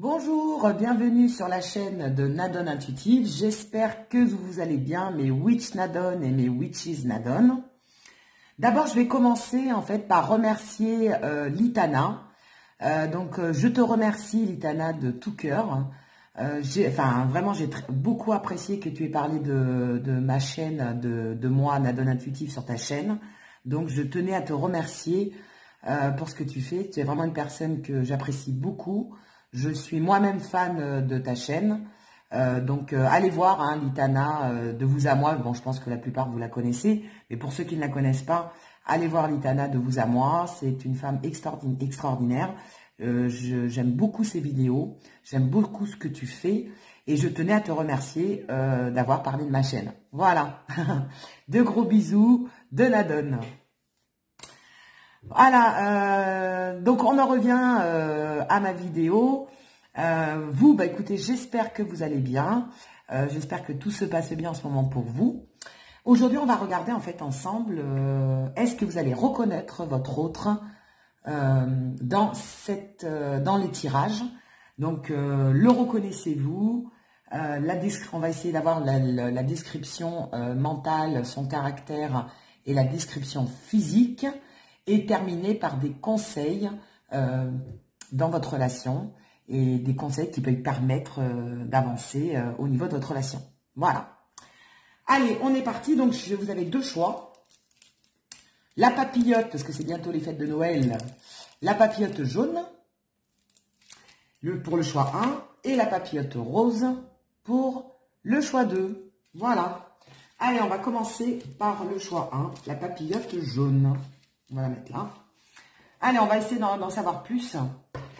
Bonjour, bienvenue sur la chaîne de Nadone Intuitive. J'espère que vous allez bien, mes Witch Nadone et mes Witches Nadone. D'abord, je vais commencer en fait par remercier Litana. Je te remercie Litana de tout cœur. Vraiment, j'ai beaucoup apprécié que tu aies parlé de ma chaîne, de moi, Nadone Intuitive, sur ta chaîne. Donc, je tenais à te remercier pour ce que tu fais. Tu es vraiment une personne que j'apprécie beaucoup. Je suis moi-même fan de ta chaîne. Allez voir hein, Litana, de vous à moi. Bon, je pense que la plupart vous la connaissez. Mais pour ceux qui ne la connaissent pas, allez voir Litana de vous à moi. C'est une femme extraordinaire. J'aime beaucoup ses vidéos. J'aime beaucoup ce que tu fais. Et je tenais à te remercier d'avoir parlé de ma chaîne. Voilà. De gros bisous de Nadone. Voilà, donc on en revient à ma vidéo. Écoutez, j'espère que vous allez bien. J'espère que tout se passe bien en ce moment pour vous. Aujourd'hui, on va regarder en fait ensemble, est-ce que vous allez reconnaître votre autre dans les tirages. Donc, le reconnaissez-vous. On va essayer d'avoir la description mentale, son caractère et la description physique. Et terminer par des conseils dans votre relation et des conseils qui peuvent permettre d'avancer au niveau de votre relation. Voilà. Allez, on est parti. Donc, vous avez deux choix. La papillote, parce que c'est bientôt les fêtes de Noël. La papillote jaune pour le choix 1 et la papillote rose pour le choix 2. Voilà. Allez, on va commencer par le choix 1, la papillote jaune. On va la mettre là. Allez, on va essayer d'en savoir plus.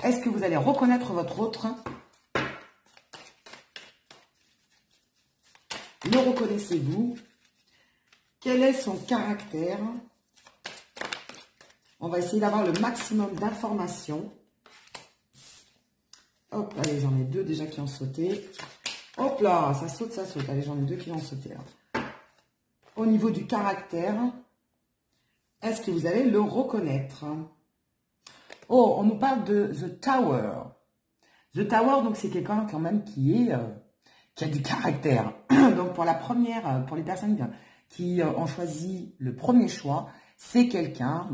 Est-ce que vous allez reconnaître votre autre? Le reconnaissez-vous? Quel est son caractère? On va essayer d'avoir le maximum d'informations. Hop, allez, j'en ai deux déjà qui ont sauté. Hop là, ça saute, ça saute. Allez, j'en ai deux qui ont sauté là. Au niveau du caractère, est-ce que vous allez le reconnaître? Oh, on nous parle de The Tower. The Tower, donc c'est quelqu'un quand même qui a du caractère. Donc pour les personnes qui ont choisi le premier choix, c'est quelqu'un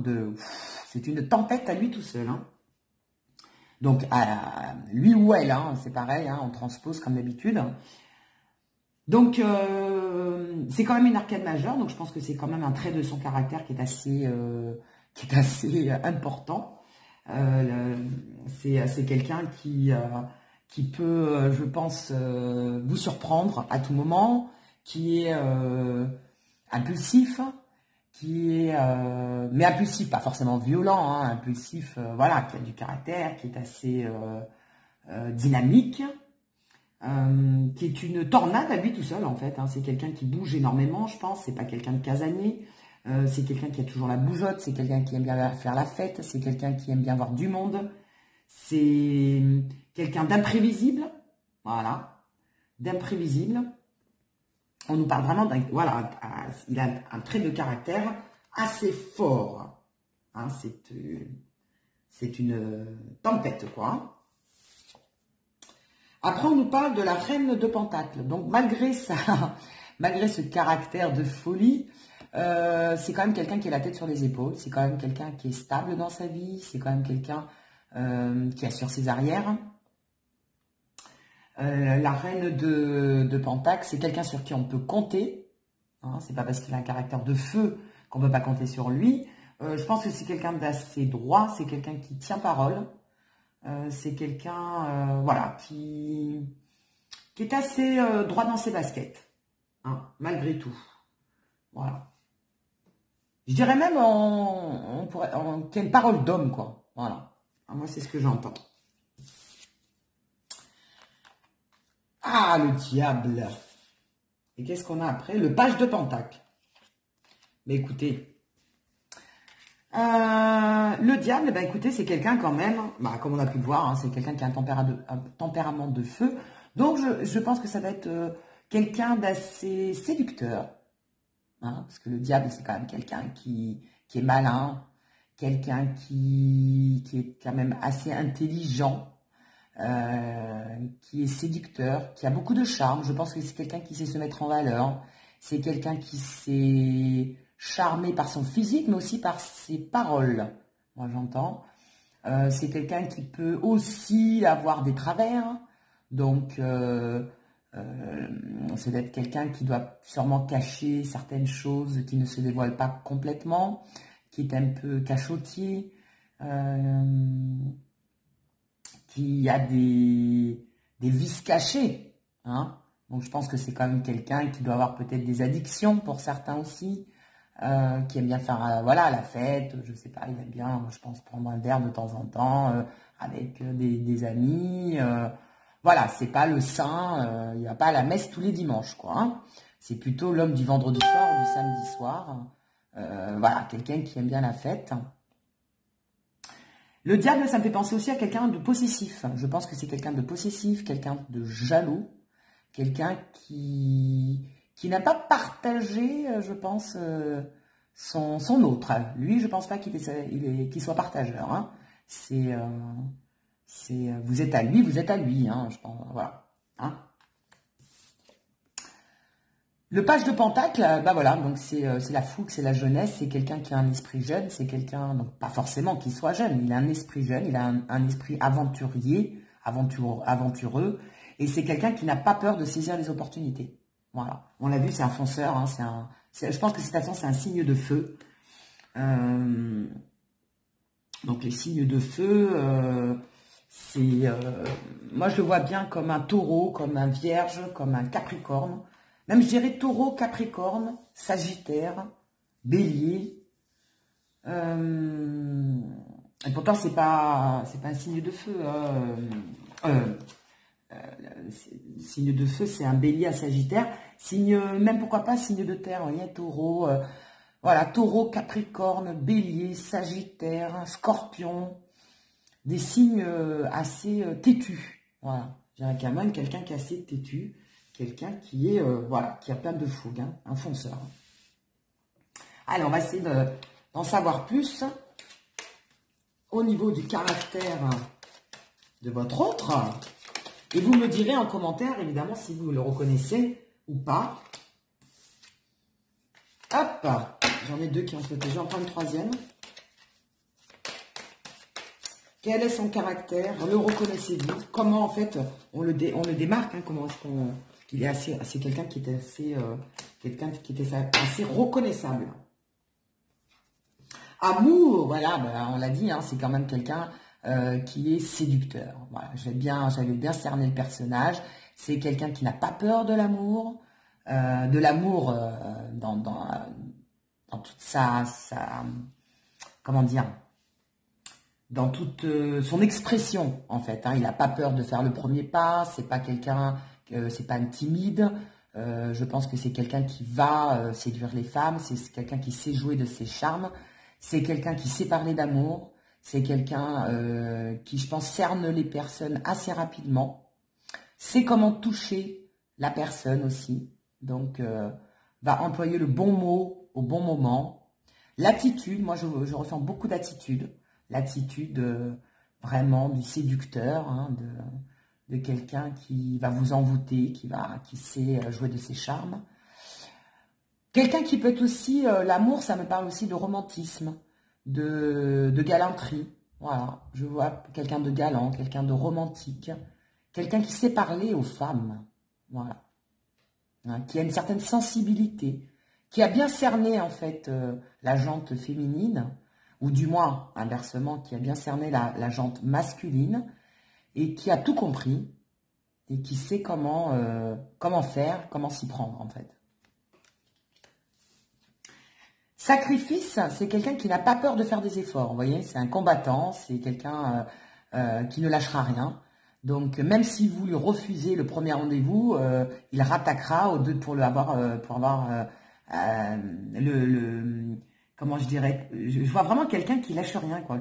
c'est une tempête à lui tout seul. Hein. Donc lui ou elle, hein, c'est pareil, hein, on transpose comme d'habitude. Donc, c'est quand même une arcade majeure, donc je pense que c'est quand même un trait de son caractère qui est assez important. C'est quelqu'un qui peut, je pense, vous surprendre à tout moment, qui est impulsif, mais impulsif, pas forcément violent, hein, impulsif, voilà, qui a du caractère, qui est assez dynamique. Qui est une tornade à lui tout seul en fait, hein. C'est quelqu'un qui bouge énormément, je pense, c'est pas quelqu'un de casanier, c'est quelqu'un qui a toujours la bougeotte, c'est quelqu'un qui aime bien faire la fête, c'est quelqu'un qui aime bien voir du monde, c'est quelqu'un d'imprévisible, voilà, d'imprévisible. On nous parle vraiment voilà, il a un trait de caractère assez fort, hein, c'est une tempête quoi. Après, on nous parle de la reine de Pentacle. Donc, malgré ce caractère de folie, c'est quand même quelqu'un qui a la tête sur les épaules. C'est quand même quelqu'un qui est stable dans sa vie. C'est quand même quelqu'un qui assure ses arrières. La reine de Pentacle, c'est quelqu'un sur qui on peut compter. Hein, c'est pas parce qu'il a un caractère de feu qu'on ne peut pas compter sur lui. Je pense que c'est quelqu'un d'assez droit. C'est quelqu'un qui tient parole. C'est quelqu'un voilà, qui est assez droit dans ses baskets, hein, malgré tout. Voilà. Je dirais même qu'il y a une parole d'homme, quoi. Voilà. Moi, c'est ce que j'entends. Ah, le diable. Et qu'est-ce qu'on a après? Le page de Pentacle. Mais écoutez... le diable, bah écoutez, c'est quelqu'un quand même, bah, comme on a pu le voir, hein, c'est quelqu'un qui a un tempérament de feu. Donc, je pense que ça va être quelqu'un d'assez séducteur. Hein, parce que le diable, c'est quand même quelqu'un qui est malin, quelqu'un qui est quand même assez intelligent, qui est séducteur, qui a beaucoup de charme. Je pense que c'est quelqu'un qui sait se mettre en valeur. C'est quelqu'un qui sait charmer par son physique, mais aussi par ses paroles. Moi, j'entends. C'est quelqu'un qui peut aussi avoir des travers. Donc, c'est d'être quelqu'un qui doit sûrement cacher certaines choses qui ne se dévoilent pas complètement, qui est un peu cachotier, qui a des vices cachés. Hein. Donc, je pense que c'est quand même quelqu'un qui doit avoir peut-être des addictions pour certains aussi, qui aime bien faire voilà, la fête, je sais pas, il aime bien, je pense, prendre un verre de temps en temps avec des amis. Voilà, c'est pas le saint, il va pas à la messe tous les dimanches, quoi. Hein. C'est plutôt l'homme du vendredi soir ou du samedi soir. Voilà, quelqu'un qui aime bien la fête. Le diable, ça me fait penser aussi à quelqu'un de possessif. Je pense que c'est quelqu'un de possessif, quelqu'un de jaloux, quelqu'un qui n'a pas partagé, je pense, son autre. Lui, je pense pas qu'il soit partageur. Hein. Vous êtes à lui, vous êtes à lui. Hein, je pense, voilà. Hein. Le page de Pentacle, bah voilà, donc c'est la fougue, c'est la jeunesse, c'est quelqu'un qui a un esprit jeune, c'est quelqu'un, donc pas forcément qu'il soit jeune, il a un esprit jeune, il a un esprit aventurier, aventureux, et c'est quelqu'un qui n'a pas peur de saisir les opportunités. Voilà, on l'a vu, c'est un fonceur, hein, je pense que cette façon, c'est un signe de feu. Donc les signes de feu, moi je le vois bien comme un taureau, comme un vierge, comme un capricorne. Même je dirais taureau, capricorne, sagittaire, bélier. Et pourtant, c'est pas un signe de feu. Signe de feu, c'est un bélier à sagittaire. Signe, même pourquoi pas, signe de terre, vous voyez, taureau. Voilà, taureau, capricorne, bélier, sagittaire, scorpion. Des signes assez têtus. Voilà, j'ai quand même quelqu'un qui est assez têtu. Quelqu'un qui est, voilà, qui a plein de fougue, hein, un fonceur. Allez, on va essayer d'en savoir plus au niveau du caractère de votre autre. Et vous me direz en commentaire, évidemment, si vous le reconnaissez ou pas. Hop, j'en ai deux qui ont sauté, j'en prends une troisième. Quel est son caractère? Le reconnaissez-vous? Comment, en fait, on le démarque, hein, comment est-ce qu'on... C'est quelqu'un qui était assez reconnaissable. Amour, voilà, ben, on l'a dit, hein, c'est quand même quelqu'un qui est séducteur. Voilà, j'avais bien cerné le personnage. C'est quelqu'un qui n'a pas peur de l'amour, dans toute comment dire, dans toute son expression en fait. Hein. Il n'a pas peur de faire le premier pas. C'est pas quelqu'un c'est pas un timide, je pense que c'est quelqu'un qui va séduire les femmes, c'est quelqu'un qui sait jouer de ses charmes, c'est quelqu'un qui sait parler d'amour, c'est quelqu'un qui, je pense, cerne les personnes assez rapidement, sait comment toucher la personne aussi, donc va employer le bon mot au bon moment. L'attitude, moi je ressens beaucoup d'attitude, l'attitude vraiment du séducteur, hein, de quelqu'un qui va vous envoûter, qui sait jouer de ses charmes. Quelqu'un qui peut être aussi, l'amour, ça me parle aussi de romantisme, de galanterie. Voilà, je vois quelqu'un de galant, quelqu'un de romantique, quelqu'un qui sait parler aux femmes. Voilà, hein, qui a une certaine sensibilité, qui a bien cerné en fait la jante féminine, ou du moins, inversement, qui a bien cerné la jante masculine, et qui a tout compris, et qui sait comment faire, comment s'y prendre, en fait. Sacrifice, c'est quelqu'un qui n'a pas peur de faire des efforts, vous voyez, c'est un combattant, c'est quelqu'un qui ne lâchera rien. Donc, même si vous lui refusez le premier rendez-vous, il rattaquera pour avoir comment je dirais, je vois vraiment quelqu'un qui lâche rien, quoi.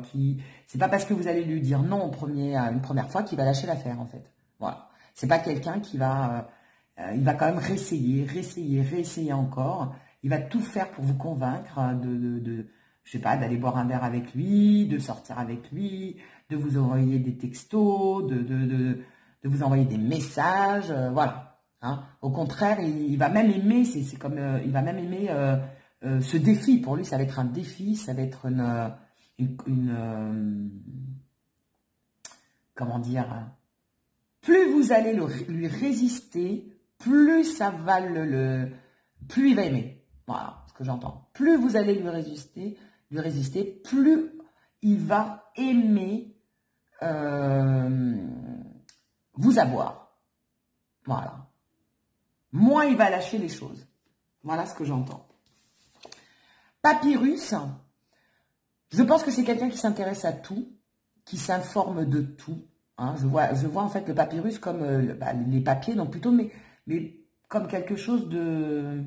C'est pas parce que vous allez lui dire non une première fois qu'il va lâcher l'affaire, en fait. Voilà. C'est pas quelqu'un qui il va quand même réessayer encore. Il va tout faire pour vous convaincre je sais pas, d'aller boire un verre avec lui, de sortir avec lui, de vous envoyer des textos, de vous envoyer des messages, voilà. Hein. Au contraire, il va même aimer, c'est comme, il va même aimer ce défi. Pour lui, ça va être un défi, ça va être comment dire, plus vous allez lui résister, plus ça va plus il va aimer. Voilà ce que j'entends. Plus vous allez lui résister, plus il va aimer vous avoir. Voilà. Moins il va lâcher les choses. Voilà ce que j'entends. Papyrus, je pense que c'est quelqu'un qui s'intéresse à tout, qui s'informe de tout. Hein. Je vois en fait le papyrus comme les papiers, donc plutôt, mais comme quelque chose de...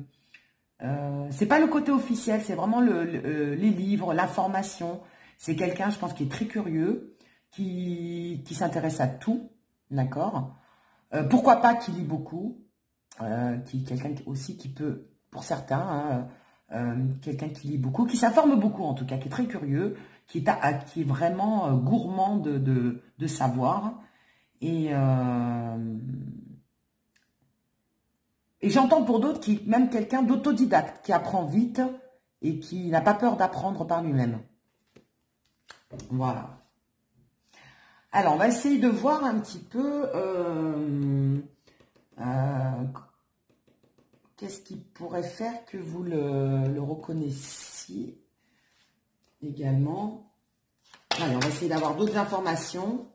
c'est pas le côté officiel, c'est vraiment les livres, l'information. C'est quelqu'un, je pense, qui est très curieux, qui s'intéresse à tout, d'accord. Pourquoi pas qui lit beaucoup, quelqu'un aussi qui peut, pour certains, quelqu'un qui lit beaucoup, qui s'informe beaucoup en tout cas, qui est très curieux, qui est vraiment gourmand de savoir. Et j'entends pour d'autres, même quelqu'un d'autodidacte, qui apprend vite et qui n'a pas peur d'apprendre par lui-même. Voilà. Alors, on va essayer de voir un petit peu qu'est-ce qui pourrait faire que vous le reconnaissiez également. Allez, on va essayer d'avoir d'autres informations.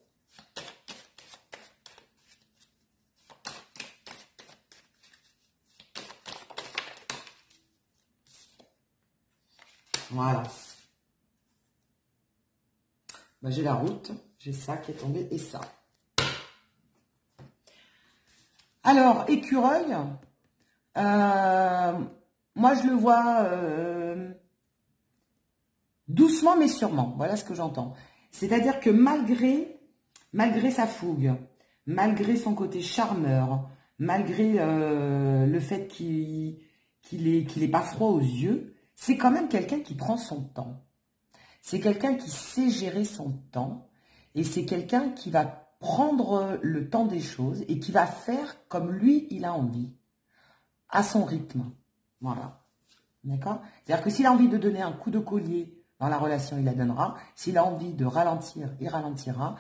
Voilà. Ben, j'ai la route, j'ai ça qui est tombé et ça. Alors, écureuil, moi je le vois doucement mais sûrement. Voilà ce que j'entends. C'est-à-dire que malgré sa fougue, malgré son côté charmeur, malgré le fait qu'il est pas froid aux yeux, c'est quand même quelqu'un qui prend son temps. C'est quelqu'un qui sait gérer son temps et c'est quelqu'un qui va prendre le temps des choses et qui va faire comme lui, il a envie, à son rythme. Voilà. D'accord? C'est-à-dire que s'il a envie de donner un coup de collier dans la relation, il la donnera. S'il a envie de ralentir, il ralentira.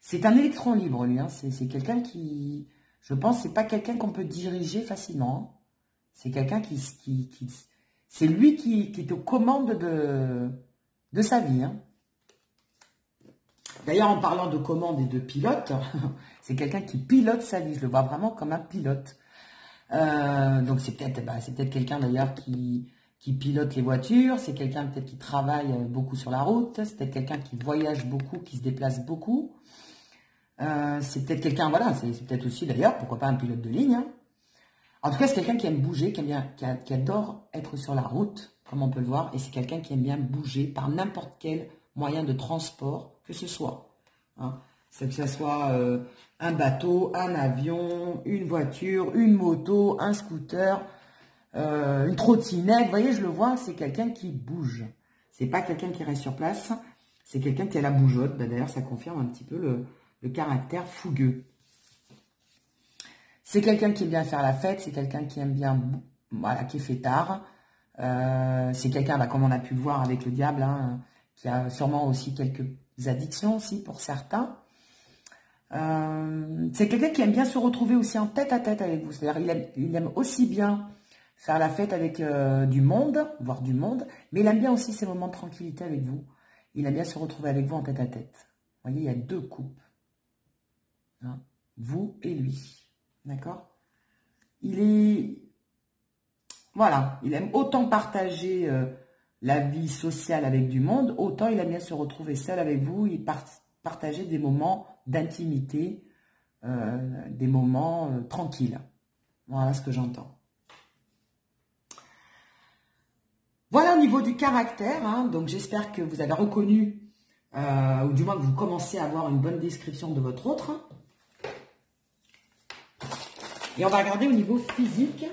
C'est un électron libre, lui. Hein. C'est quelqu'un qui, je pense, c'est pas quelqu'un qu'on peut diriger facilement. Hein. C'est quelqu'un c'est lui qui est aux commandes de sa vie. Hein. D'ailleurs, en parlant de commande et de pilote, c'est quelqu'un qui pilote sa vie. Je le vois vraiment comme un pilote. Donc, c'est peut-être quelqu'un d'ailleurs qui pilote les voitures. C'est quelqu'un peut-être qui travaille beaucoup sur la route. C'est peut-être quelqu'un qui voyage beaucoup, qui se déplace beaucoup. C'est peut-être quelqu'un, voilà, c'est peut-être aussi d'ailleurs, pourquoi pas un pilote de ligne. Hein. En tout cas, c'est quelqu'un qui aime bouger, qui adore être sur la route, comme on peut le voir. Et c'est quelqu'un qui aime bien bouger par n'importe quel moyen de transport que ce soit. Hein. Que ce soit un bateau, un avion, une voiture, une moto, un scooter, une trottinette. Vous voyez, je le vois, c'est quelqu'un qui bouge. C'est pas quelqu'un qui reste sur place. C'est quelqu'un qui a la bougeotte. D'ailleurs, ça confirme un petit peu le caractère fougueux. C'est quelqu'un qui aime bien faire la fête. C'est quelqu'un qui aime bien, voilà, qui est fêtard. C'est quelqu'un, comme on a pu le voir avec le diable, hein, qui a sûrement aussi quelques addictions aussi pour certains. C'est quelqu'un qui aime bien se retrouver aussi en tête-à-tête avec vous. C'est-à-dire il aime aussi bien faire la fête avec du monde, voire du monde, mais il aime bien aussi ces moments de tranquillité avec vous. Il aime bien se retrouver avec vous en tête-à-tête. Vous voyez, il y a deux coupes. Hein, vous et lui. D'accord? Voilà, il aime autant partager la vie sociale avec du monde, autant il aime bien se retrouver seul avec vous et partager des moments d'intimité, des moments tranquilles. Voilà ce que j'entends. Voilà au niveau du caractère, hein, donc j'espère que vous avez reconnu, ou du moins que vous commencez à avoir une bonne description de votre autre. Et on va regarder au niveau physique.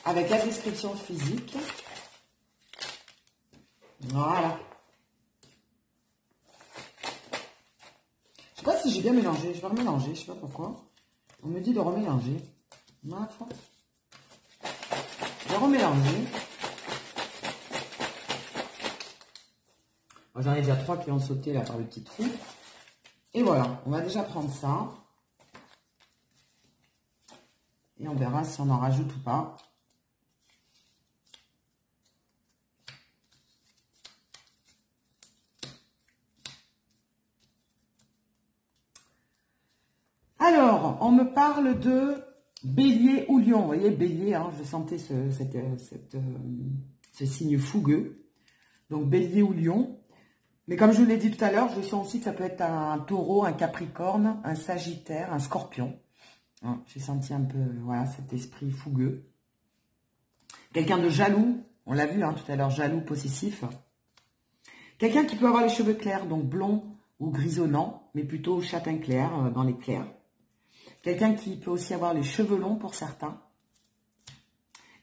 avec la description physique. Voilà. Je sais pas si j'ai bien mélangé. Je vais remélanger. Je sais pas pourquoi. On me dit de remélanger. Ma foi. Je vais remélanger. J'en ai déjà 3 qui ont sauté là par le petit trou. Et voilà. On va déjà prendre ça. Et on verra si on en rajoute ou pas. Alors, on me parle de bélier ou lion. Vous voyez, bélier, hein, je sentais ce signe fougueux. Donc, bélier ou lion. Mais comme je vous l'ai dit tout à l'heure, je sens aussi que ça peut être un taureau, un capricorne, un sagittaire, un scorpion. Hein, j'ai senti un peu, voilà, cet esprit fougueux. Quelqu'un de jaloux, on l'a vu hein, tout à l'heure, jaloux, possessif. Quelqu'un qui peut avoir les cheveux clairs, donc blond ou grisonnant, mais plutôt châtain clair, dans les clairs. Quelqu'un qui peut aussi avoir les cheveux longs pour certains.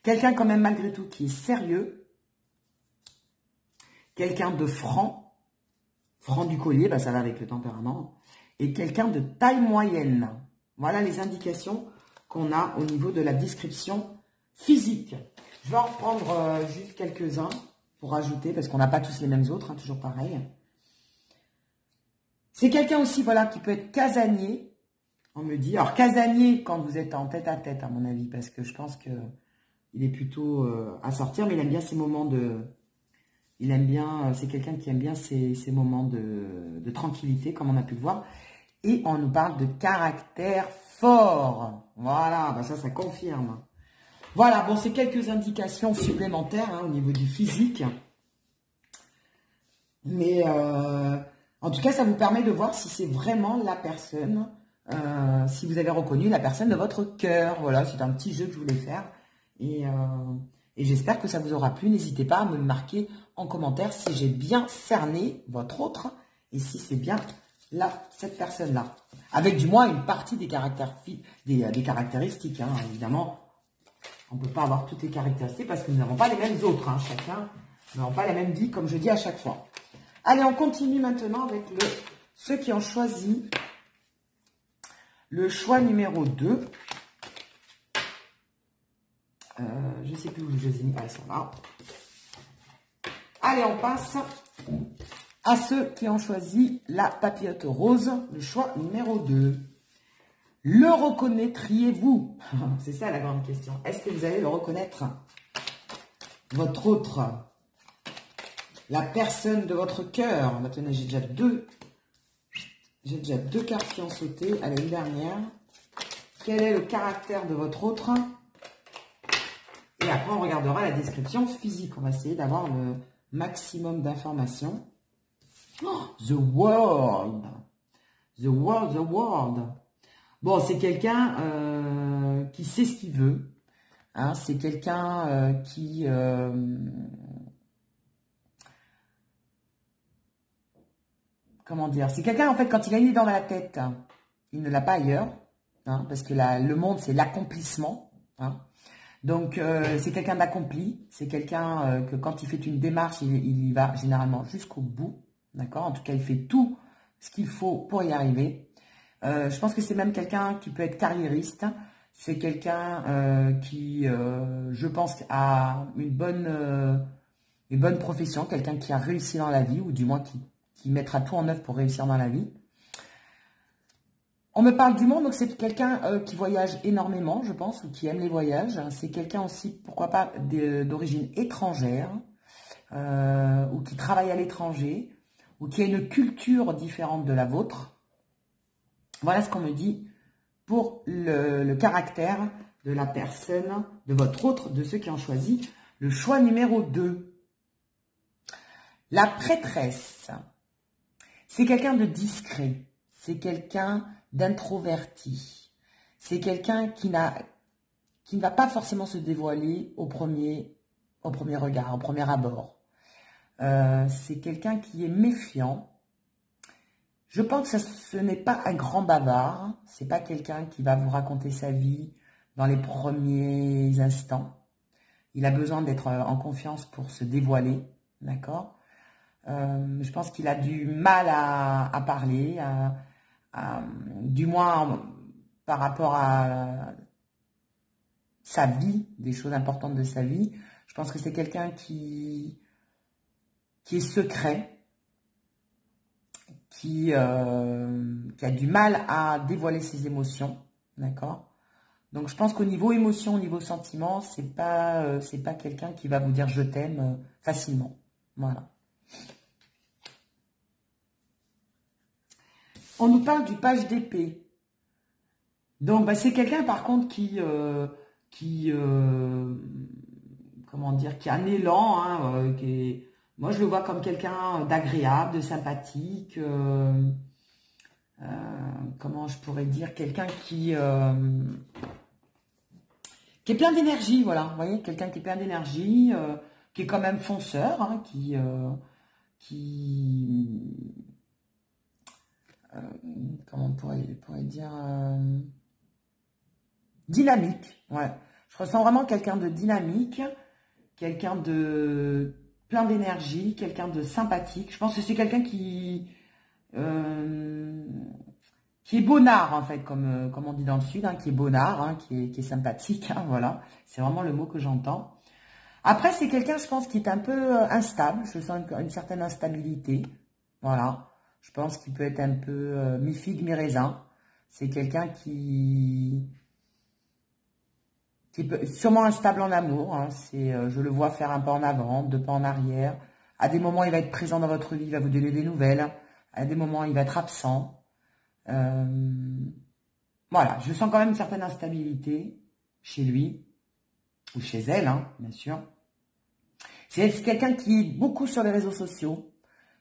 Quelqu'un quand même malgré tout qui est sérieux. Quelqu'un de franc. Franc du collier, bah, ça va avec le tempérament. Et quelqu'un de taille moyenne. Voilà les indications qu'on a au niveau de la description physique. Je vais en reprendre juste quelques-uns pour ajouter, parce qu'on n'a pas tous les mêmes autres, hein, toujours pareil. C'est quelqu'un aussi, voilà, qui peut être casanier. On me dit, alors casanier quand vous êtes en tête-à-tête, à mon avis, parce que je pense qu'il est plutôt à sortir, mais il aime bien ces moments de... Il aime bien, c'est quelqu'un qui aime bien ces moments de tranquillité, comme on a pu le voir. Et on nous parle de caractère fort. Voilà, bah ça confirme. Voilà, bon, c'est quelques indications supplémentaires hein, au niveau du physique. Mais en tout cas, ça vous permet de voir si c'est vraiment la personne... si vous avez reconnu la personne de votre cœur. Voilà, c'est un petit jeu que je voulais faire. Et j'espère que ça vous aura plu. N'hésitez pas à me marquer en commentaire si j'ai bien cerné votre autre. Et si c'est bien là, cette personne-là. Avec du moins une partie des caractéristiques. Hein. Évidemment, on ne peut pas avoir toutes les caractéristiques parce que nous n'avons pas les mêmes autres. Hein. Chacun n'a pas la même vie, comme je dis à chaque fois. Allez, on continue maintenant avec ceux qui ont choisi... Le choix numéro 2. Je ne sais plus où je les ai mis. Ah, ils sont là. Allez, on passe à ceux qui ont choisi la papillote rose. Le choix numéro 2. Le reconnaîtriez-vous? C'est ça la grande question. Est-ce que vous allez le reconnaître? Votre autre. La personne de votre cœur. Maintenant, j'ai déjà deux. J'ai déjà 2 cartes qui ont sauté. Allez, une dernière. Quel est le caractère de votre autre? Et après, on regardera la description physique. On va essayer d'avoir le maximum d'informations. Oh, the world. The world, the world. Bon, c'est quelqu'un qui sait ce qu'il veut. Hein, c'est quelqu'un qui... comment dire, c'est quelqu'un, en fait, quand il a une idée dans la tête, hein, il ne l'a pas ailleurs, hein, parce que le monde, c'est l'accomplissement. Hein. Donc, c'est quelqu'un d'accompli, c'est quelqu'un que quand il fait une démarche, il y va généralement jusqu'au bout, d'accord? En tout cas, il fait tout ce qu'il faut pour y arriver. Je pense que c'est même quelqu'un qui peut être carriériste, c'est quelqu'un qui, je pense, a une bonne profession, quelqu'un qui a réussi dans la vie, ou du moins qui mettra tout en œuvre pour réussir dans la vie. On me parle du monde, donc c'est quelqu'un qui voyage énormément, je pense, ou qui aime les voyages. C'est quelqu'un aussi, pourquoi pas, d'origine étrangère, ou qui travaille à l'étranger, ou qui a une culture différente de la vôtre. Voilà ce qu'on me dit pour le caractère de la personne, de votre autre, de ceux qui ont choisi le choix numéro 2. La prêtresse. C'est quelqu'un de discret, c'est quelqu'un d'introverti, c'est quelqu'un qui ne va pas forcément se dévoiler au premier regard, au premier abord. C'est quelqu'un qui est méfiant. Je pense que ce n'est pas un grand bavard, c'est pas quelqu'un qui va vous raconter sa vie dans les premiers instants. Il a besoin d'être en confiance pour se dévoiler, d'accord? Je pense qu'il a du mal à parler, du moins par rapport à sa vie, des choses importantes de sa vie. Je pense que c'est quelqu'un qui est secret, qui a du mal à dévoiler ses émotions, d'accord? Donc je pense qu'au niveau émotion, au niveau sentiment, c'est pas quelqu'un qui va vous dire je t'aime facilement. Voilà. On nous parle du page d'épée. Donc bah, c'est quelqu'un par contre comment dire, qui a un élan, hein, moi je le vois comme quelqu'un d'agréable, de sympathique. Comment je pourrais dire, quelqu'un qui est plein d'énergie, voilà, vous voyez, quelqu'un qui est plein d'énergie, qui est quand même fonceur, hein, comment on pourrait dire, dynamique, ouais. Je ressens vraiment quelqu'un de dynamique, quelqu'un de plein d'énergie, quelqu'un de sympathique. Je pense que c'est quelqu'un qui est bonnard, en fait, comme on dit dans le Sud, hein, qui est bonnard, hein, qui est sympathique, hein, voilà. C'est vraiment le mot que j'entends. Après, c'est quelqu'un, je pense, qui est un peu instable. Je sens une certaine instabilité. Voilà. Je pense qu'il peut être un peu mi-figue, mi-raisin. C'est quelqu'un qui peut, sûrement instable en amour. Hein. Je le vois faire un pas en avant, deux pas en arrière. À des moments, il va être présent dans votre vie, il va vous donner des nouvelles. À des moments, il va être absent. Voilà, je sens quand même une certaine instabilité chez lui, ou chez elle, hein, bien sûr. C'est quelqu'un qui est beaucoup sur les réseaux sociaux,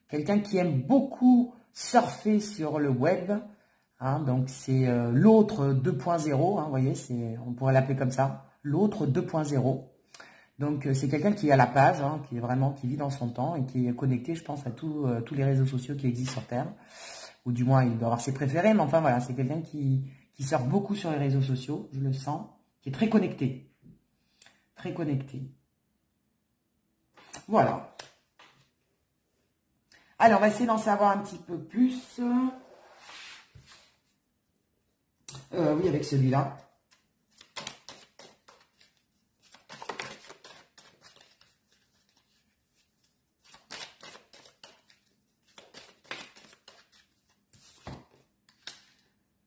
quelqu'un qui aime beaucoup surfer sur le web, hein, donc c'est l'autre 2.0, hein, vous voyez, on pourrait l'appeler comme ça, l'autre 2.0. Donc c'est quelqu'un qui est à la page, hein, qui vit dans son temps et qui est connecté, je pense, à tous les réseaux sociaux qui existent sur Terre, ou du moins il doit avoir ses préférés, mais enfin voilà, c'est quelqu'un qui surfe beaucoup sur les réseaux sociaux, je le sens, qui est très connecté. Très connecté. Voilà. Alors, on va essayer d'en savoir un petit peu plus. Oui, avec celui-là.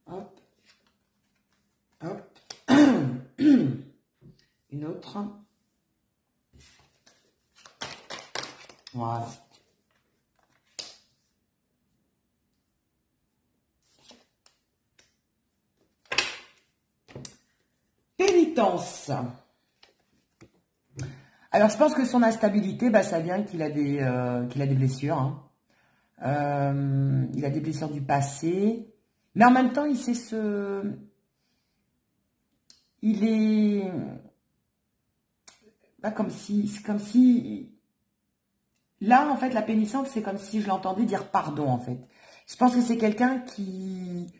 Hop. Hop. Une autre. Voilà. Pénitence. Alors, je pense que son instabilité, bah, ça vient qu'il a des blessures. Hein. Il a des blessures du passé. Mais en même temps, il sait il est... Bah, c'est comme si... Là, en fait, la pénitence, c'est comme si je l'entendais dire pardon, en fait. Je pense que c'est quelqu'un qui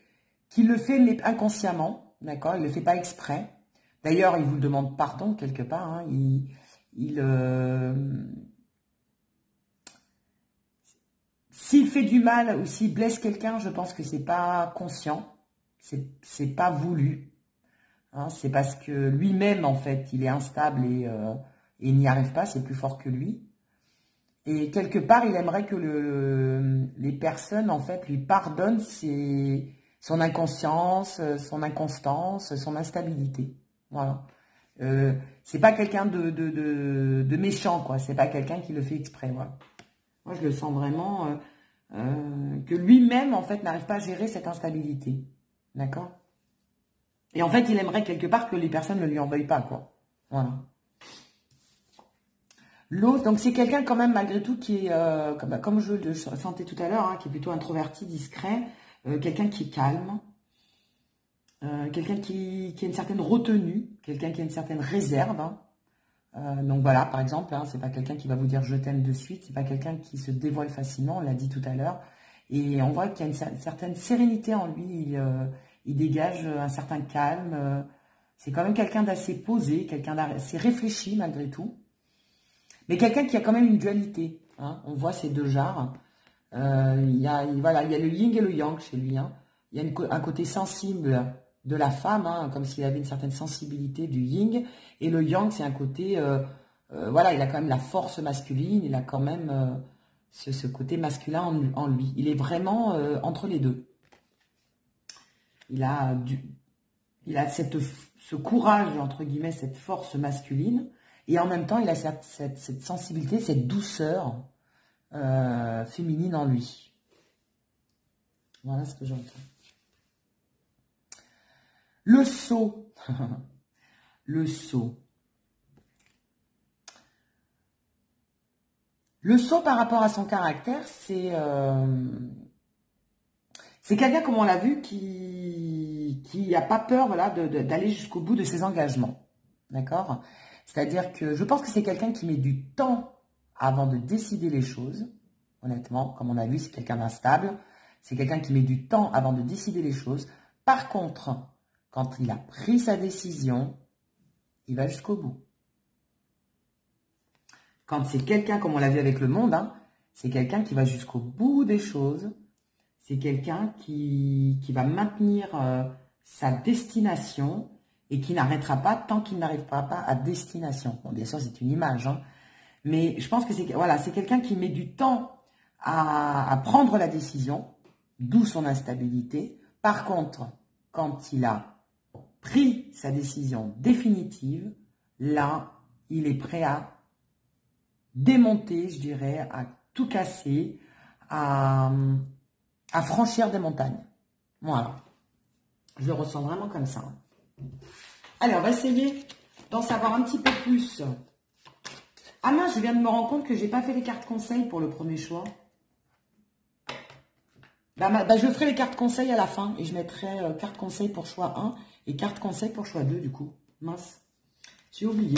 le fait, mais inconsciemment, d'accord? Il ne le fait pas exprès. D'ailleurs, il vous demande pardon, quelque part. Hein. S'il fait du mal ou s'il blesse quelqu'un, je pense que c'est pas conscient. C'est pas voulu. Hein. C'est parce que lui-même, en fait, il est instable et il n'y arrive pas. C'est plus fort que lui. Et quelque part, il aimerait que les personnes, en fait, lui pardonnent son inconscience, son inconstance, son instabilité. Voilà. C'est pas quelqu'un de méchant, quoi. C'est pas quelqu'un qui le fait exprès, voilà. Moi, je le sens vraiment que lui-même, en fait, n'arrive pas à gérer cette instabilité. D'accord? Et en fait, il aimerait quelque part que les personnes ne lui en veuillent pas, quoi. Voilà. L'autre, donc c'est quelqu'un quand même malgré tout qui est, comme je le sentais tout à l'heure, hein, qui est plutôt introverti, discret, quelqu'un qui est calme, quelqu'un qui a une certaine retenue, quelqu'un qui a une certaine réserve. Hein. Donc voilà, par exemple, hein, c'est pas quelqu'un qui va vous dire je t'aime de suite, c'est pas quelqu'un qui se dévoile facilement, on l'a dit tout à l'heure, et on voit qu'il y a une certaine sérénité en lui, il dégage un certain calme, C'est quand même quelqu'un d'assez posé, quelqu'un d'assez réfléchi malgré tout. Mais quelqu'un qui a quand même une dualité. Hein. On voit ces deux genres. Voilà, il y a le yin et le yang chez lui. Hein. Il y a un côté sensible de la femme, hein, comme s'il avait une certaine sensibilité du yin. Et le yang, c'est un côté... voilà, il a quand même la force masculine, il a quand même ce côté masculin en lui. Il est vraiment entre les deux. Il a ce courage, entre guillemets, cette force masculine, et en même temps, il a cette sensibilité, cette douceur féminine en lui. Voilà ce que j'entends. Le sceau. Le sceau. Le sceau par rapport à son caractère, c'est quelqu'un, comme on l'a vu, qui n'a pas peur, voilà, d'aller jusqu'au bout de ses engagements. D'accord? C'est-à-dire que je pense que c'est quelqu'un qui met du temps avant de décider les choses. Honnêtement, comme on a vu, c'est quelqu'un d'instable. C'est quelqu'un qui met du temps avant de décider les choses. Par contre, quand il a pris sa décision, il va jusqu'au bout. Quand c'est quelqu'un, comme on l'a vu avec le monde, hein, c'est quelqu'un qui va jusqu'au bout des choses. C'est quelqu'un qui va maintenir sa destination et qui n'arrêtera pas tant qu'il n'arrivera pas à destination. Bon, bien sûr, c'est une image, hein, mais je pense que c'est voilà, c'est quelqu'un qui met du temps à prendre la décision, d'où son instabilité. Par contre, quand il a pris sa décision définitive, là, il est prêt à démonter, je dirais, à tout casser, à franchir des montagnes. Voilà. Je le ressens vraiment comme ça. Allez, on va essayer d'en savoir un petit peu plus. Ah mince, je viens de me rendre compte que j'ai pas fait les cartes conseils pour le premier choix. Je ferai les cartes conseils à la fin et je mettrai carte conseil pour choix 1 et carte conseil pour choix 2 du coup. Mince. J'ai oublié.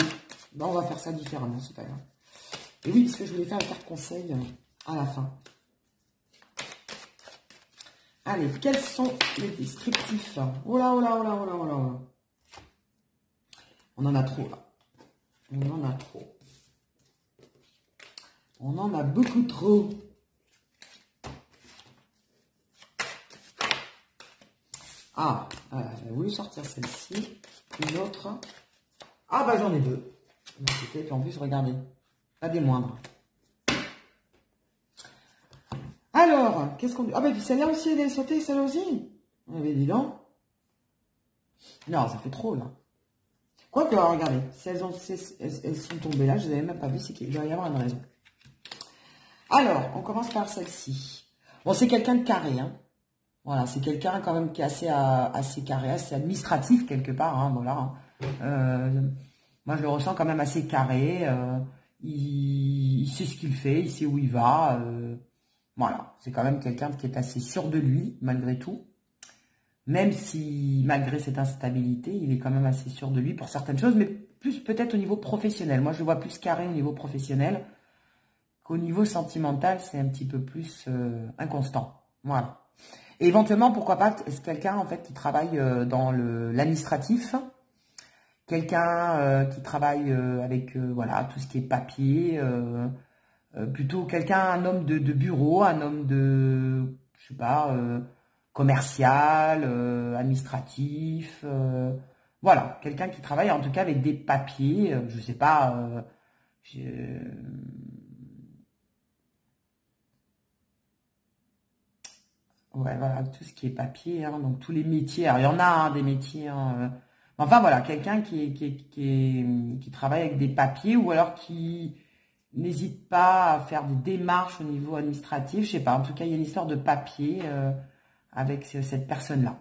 On va faire ça différemment, c'est pas grave. Et oui, parce que je voulais faire les cartes conseils à la fin. Allez, quels sont les descriptifs? Oh là, oh là, oh là, oh là, oh là. On en a trop, là. On en a trop. On en a beaucoup trop. Ah, j'ai voulu sortir celle-ci. Une autre. Ah, bah j'en ai deux. Et puis en plus, regardez. Pas des moindres. Alors, qu'est-ce qu'on dit? Ah, bah, puis celle-là aussi, elle est sautée, celle-là aussi. Ah, mais dis donc. Non, ça fait trop, là. Quoique, regardez, si elles sont tombées là, je ne les avais même pas vues, c'est qu'il doit y avoir une raison. Alors, on commence par celle-ci. Bon, c'est quelqu'un de carré, hein. Voilà, c'est quelqu'un quand même qui est assez carré, assez administratif quelque part, hein, voilà. Moi, je le ressens quand même assez carré. Il sait ce qu'il fait, il sait où il va. Voilà, c'est quand même quelqu'un qui est assez sûr de lui, malgré tout. Même si, malgré cette instabilité, il est quand même assez sûr de lui pour certaines choses, mais plus peut-être au niveau professionnel. Moi, je le vois plus carré au niveau professionnel qu'au niveau sentimental, c'est un petit peu plus inconstant. Voilà. Et éventuellement, pourquoi pas, est-ce quelqu'un en fait qui travaille dans l'administratif, quelqu'un qui travaille avec voilà tout ce qui est papier, plutôt quelqu'un, un homme de bureau, un homme de, je sais pas, commercial, administratif, voilà, quelqu'un qui travaille en tout cas avec des papiers, je sais pas, ouais, voilà, tout ce qui est papier, hein, donc tous les métiers. Alors, il y en a hein, des métiers. Hein, enfin, voilà, quelqu'un qui travaille avec des papiers ou alors qui n'hésite pas à faire des démarches au niveau administratif. Je sais pas, en tout cas, il y a une histoire de papier avec cette personne-là.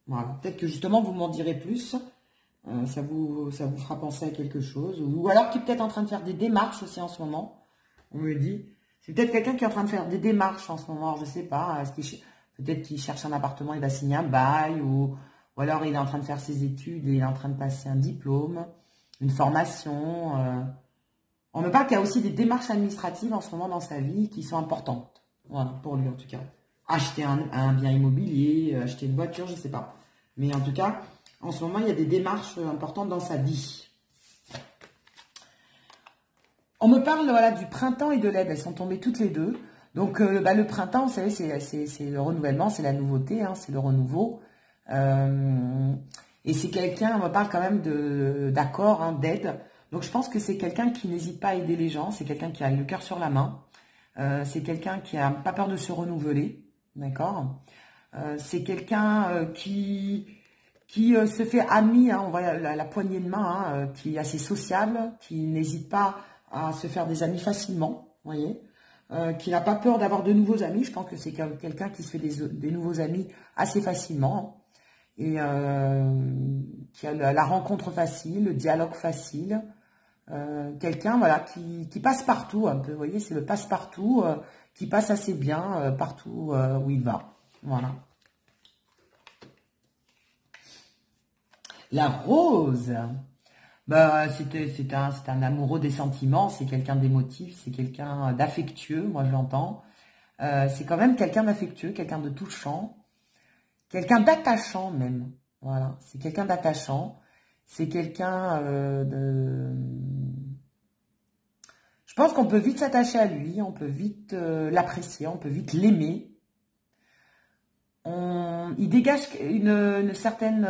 Voilà, peut-être que justement, vous m'en direz plus. Ça vous fera penser à quelque chose. Ou alors qui est peut-être en train de faire des démarches aussi en ce moment. On me dit. C'est peut-être quelqu'un qui est en train de faire des démarches en ce moment. Je sais pas. Peut-être qu'il cherche un appartement, il va signer un bail, ou alors il est en train de faire ses études et il est en train de passer un diplôme, une formation. On me parle qu'il y a aussi des démarches administratives en ce moment dans sa vie qui sont importantes. Voilà, pour lui en tout cas. Acheter un bien immobilier, acheter une voiture, je ne sais pas. Mais en tout cas, En ce moment, il y a des démarches importantes dans sa vie. On me parle voilà, du printemps et de l'aide. Elles sont tombées toutes les deux. Donc, le printemps, vous savez, c'est le renouvellement, c'est la nouveauté, hein, c'est le renouveau. Et c'est quelqu'un, on me parle quand même d'accord, hein, d'aide. Donc, je pense que c'est quelqu'un qui n'hésite pas à aider les gens. C'est quelqu'un qui a le cœur sur la main. C'est quelqu'un qui n'a pas peur de se renouveler. D'accord. C'est quelqu'un qui se fait ami, hein, on voit la poignée de main, hein, qui est assez sociable, qui n'hésite pas à se faire des amis facilement, vous voyez, qui n'a pas peur d'avoir de nouveaux amis. Je pense que c'est quelqu'un qui se fait des nouveaux amis assez facilement, et qui a la rencontre facile, le dialogue facile. Quelqu'un voilà, qui passe partout un peu, vous voyez, c'est le passe-partout qui passe assez bien partout où il va. Voilà. La rose, bah, c'est un amoureux des sentiments, c'est quelqu'un d'émotif, c'est quelqu'un d'affectueux, moi je l'entends. C'est quand même quelqu'un d'affectueux, quelqu'un de touchant, quelqu'un d'attachant même. Voilà, c'est quelqu'un d'attachant, c'est quelqu'un de... Je pense qu'on peut vite s'attacher à lui, on peut vite l'apprécier, on peut vite l'aimer. Il dégage une certaine...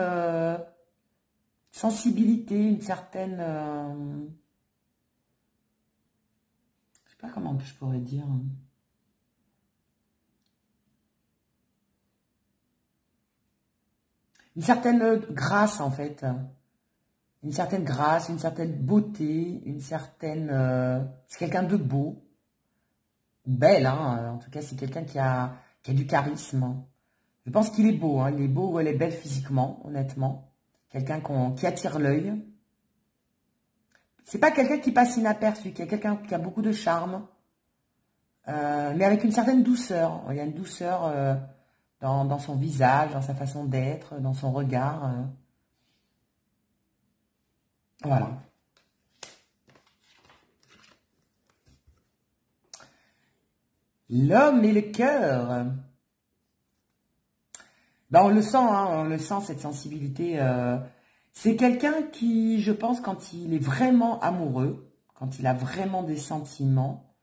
sensibilité, une certaine... je sais pas comment je pourrais dire. Une certaine grâce, en fait. Une certaine grâce, une certaine beauté, une certaine... c'est quelqu'un de beau. Belle, hein. En tout cas, c'est quelqu'un qui a du charisme. Je pense qu'il est beau, hein. Il est beau ou elle est belle physiquement, honnêtement. Quelqu'un qui attire l'œil. C'est pas quelqu'un qui passe inaperçu, qui est quelqu'un qui a beaucoup de charme, mais avec une certaine douceur. Il y a une douceur dans son visage, dans sa façon d'être, dans son regard. Voilà. L'homme et le cœur. Ben, on le sent, hein, on le sent, cette sensibilité. C'est quelqu'un qui, je pense, quand il est vraiment amoureux, quand il a vraiment des sentiments,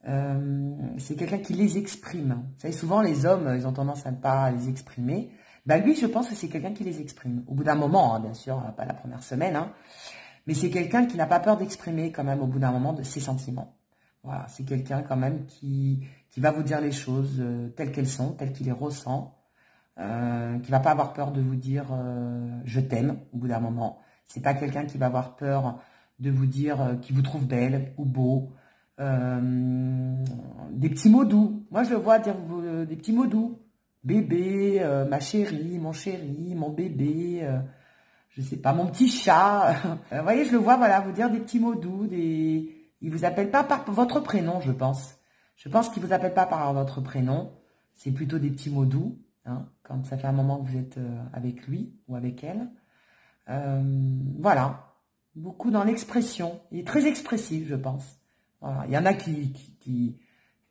c'est quelqu'un qui les exprime. Vous savez, souvent, les hommes, ils ont tendance à ne pas les exprimer. Ben, lui, je pense que c'est quelqu'un qui les exprime. Au bout d'un moment, hein, bien sûr, pas la première semaine, hein, mais c'est quelqu'un qui n'a pas peur d'exprimer quand même au bout d'un moment de ses sentiments. Voilà, c'est quelqu'un quand même qui va vous dire les choses telles qu'elles sont, telles qu'il les ressent. Qui va pas avoir peur de vous dire je t'aime au bout d'un moment. C'est pas quelqu'un qui va avoir peur de vous dire qu'il vous trouve belle ou beau. Des petits mots doux. Moi, je le vois dire des petits mots doux. Bébé, ma chérie, mon bébé, je sais pas, mon petit chat. Vous voyez, je le vois, voilà, vous dire des petits mots doux. Il vous appelle pas par votre prénom, je pense. Je pense qu'il vous appelle pas par votre prénom. C'est plutôt des petits mots doux. Hein, quand ça fait un moment que vous êtes avec lui ou avec elle. Voilà. Beaucoup dans l'expression. Il est très expressif, je pense. Voilà. Il y en a il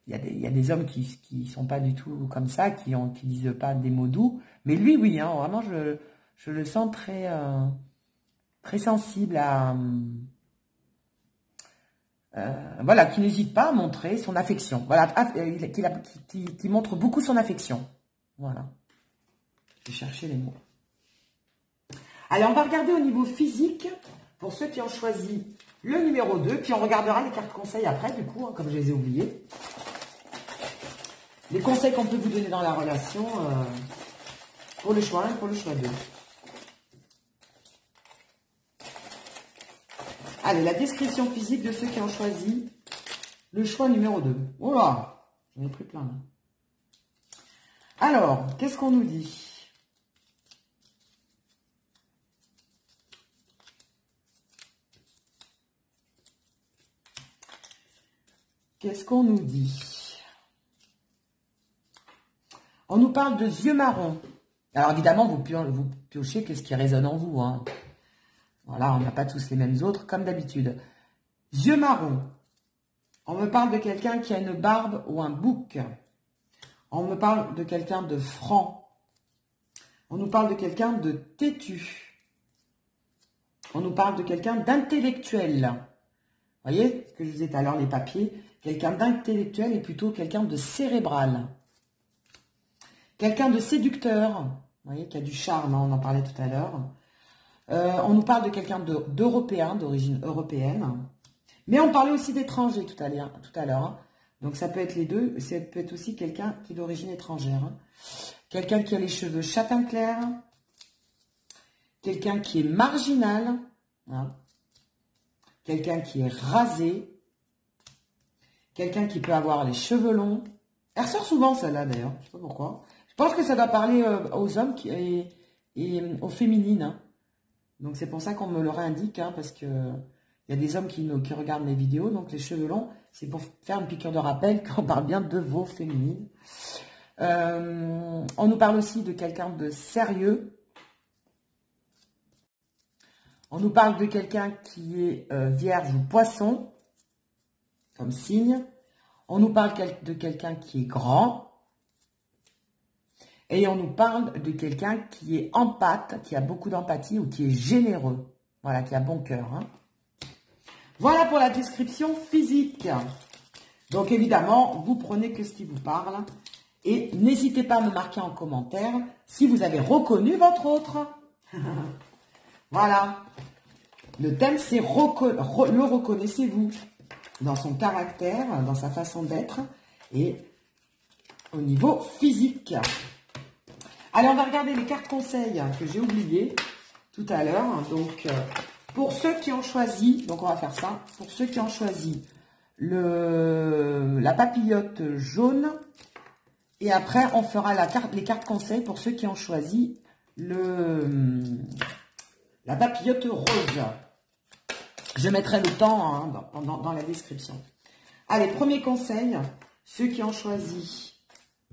y a des hommes qui sont pas du tout comme ça, qui disent pas des mots doux. Mais lui, oui, hein, vraiment, je le sens très, très sensible à... voilà, qui n'hésite pas à montrer son affection. Voilà, qui montre beaucoup son affection. Voilà. Je vais chercher les mots. Allez, on va regarder au niveau physique, pour ceux qui ont choisi le numéro 2, puis on regardera les cartes conseils après, du coup, hein, comme je les ai oubliés. Les conseils qu'on peut vous donner dans la relation pour le choix 1 et pour le choix 2. Allez, la description physique de ceux qui ont choisi le choix numéro 2. Oh là, j'en ai pris plein là. Alors, qu'est-ce qu'on nous dit? Qu'est-ce qu'on nous dit? On nous parle de yeux marrons. Alors évidemment, vous piochez qu'est-ce qui résonne en vous. Hein. Voilà, on n'a pas tous les mêmes autres, comme d'habitude. Yeux marrons. On me parle de quelqu'un qui a une barbe ou un bouc. On me parle de quelqu'un de franc. On nous parle de quelqu'un de têtu. On nous parle de quelqu'un d'intellectuel. Vous voyez ce que je vous disais tout à l'heure, les papiers. Quelqu'un d'intellectuel et plutôt quelqu'un de cérébral. Quelqu'un de séducteur. Vous voyez, qui a du charme, hein, on en parlait tout à l'heure. On nous parle de quelqu'un d'européen, d'origine européenne. Mais on parlait aussi d'étranger tout à l'heure. Hein. Donc ça peut être les deux. Ça peut être aussi quelqu'un qui est d'origine étrangère. Hein. Quelqu'un qui a les cheveux châtain clair. Quelqu'un qui est marginal. Hein. Quelqu'un qui est rasé. Quelqu'un qui peut avoir les cheveux longs. Elle ressort souvent celle-là d'ailleurs. Je ne sais pas pourquoi. Je pense que ça doit parler aux hommes et aux féminines. Hein. Donc c'est pour ça qu'on me le réindique. Hein, parce que il y a des hommes qui regardent mes vidéos. Donc les cheveux longs, c'est pour faire une piqûre de rappel qu'on parle bien de vos féminines. On nous parle aussi de quelqu'un de sérieux. On nous parle de quelqu'un qui est vierge ou poisson, comme signe. On nous parle de quelqu'un qui est grand. Et on nous parle de quelqu'un qui est empathe, qui a beaucoup d'empathie ou qui est généreux. Voilà, qui a bon cœur. Hein. Voilà pour la description physique. Donc évidemment, vous prenez que ce qui vous parle. Et n'hésitez pas à me marquer en commentaire si vous avez reconnu votre autre. Voilà. Le thème, c'est le reconnaissez-vous dans son caractère, dans sa façon d'être et au niveau physique. Allez, on va regarder les cartes conseils que j'ai oubliées tout à l'heure. Donc, pour ceux qui ont choisi, donc on va faire ça, pour ceux qui ont choisi la papillote jaune, et après, on fera les cartes conseils pour ceux qui ont choisi la papillote rose. Je mettrai le temps hein, dans la description. Allez, premier conseil, ceux qui ont choisi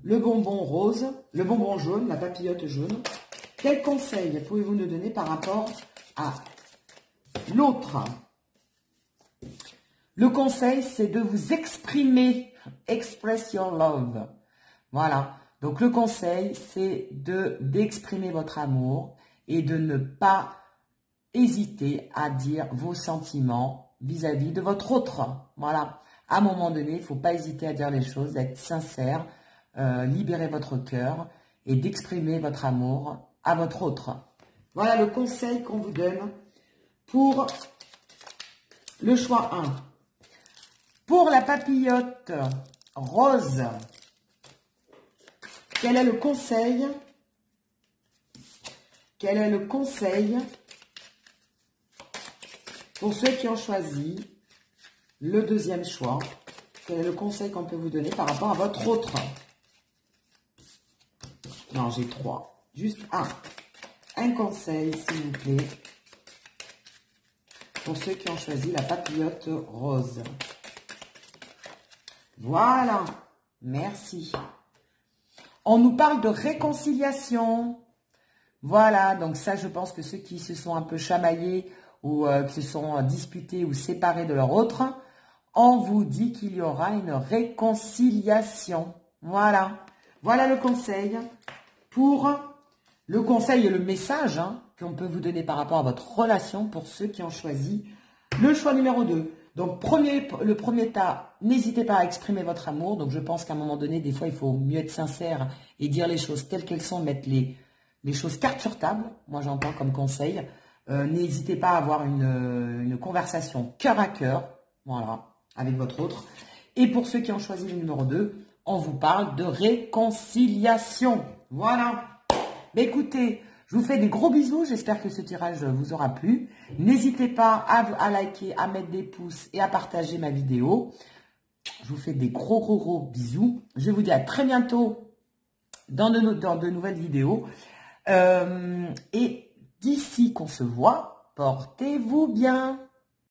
le bonbon rose, le bonbon jaune, la papillote jaune. Quel conseil pouvez-vous nous donner par rapport à l'autre? Le conseil, c'est de vous exprimer. Express your love. Voilà. Donc, le conseil, c'est d'exprimer votre amour et de ne pas hésiter à dire vos sentiments vis-à-vis de votre autre. Voilà. À un moment donné, il ne faut pas hésiter à dire les choses, d'être sincère, libérer votre cœur et d'exprimer votre amour à votre autre. Voilà le conseil qu'on vous donne pour le choix 1. Pour la papillote rose, quel est le conseil? Quel est le conseil pour ceux qui ont choisi le deuxième choix? Quel est le conseil qu'on peut vous donner par rapport à votre autre? Non, j'ai 3. Juste un. Un conseil, s'il vous plaît, pour ceux qui ont choisi la papillote rose. Voilà. Merci. On nous parle de réconciliation. Voilà. Donc ça, je pense que ceux qui se sont un peu chamaillés ou qui se sont disputés ou séparés de leur autre, on vous dit qu'il y aura une réconciliation. Voilà. Voilà le conseil. Pour le conseil et le message hein, qu'on peut vous donner par rapport à votre relation pour ceux qui ont choisi le choix numéro 2. Donc, le premier tas, n'hésitez pas à exprimer votre amour. Donc, je pense qu'à un moment donné, des fois, il faut mieux être sincère et dire les choses telles qu'elles sont, mettre les choses carte sur table. Moi, j'entends comme conseil. N'hésitez pas à avoir une conversation cœur à cœur, voilà, avec votre autre. Et pour ceux qui ont choisi le numéro 2, on vous parle de réconciliation. Voilà. Mais écoutez, je vous fais des gros bisous. J'espère que ce tirage vous aura plu. N'hésitez pas à liker, à mettre des pouces et à partager ma vidéo. Je vous fais des gros bisous. Je vous dis à très bientôt dans de nouvelles vidéos. Et d'ici qu'on se voit, portez-vous bien.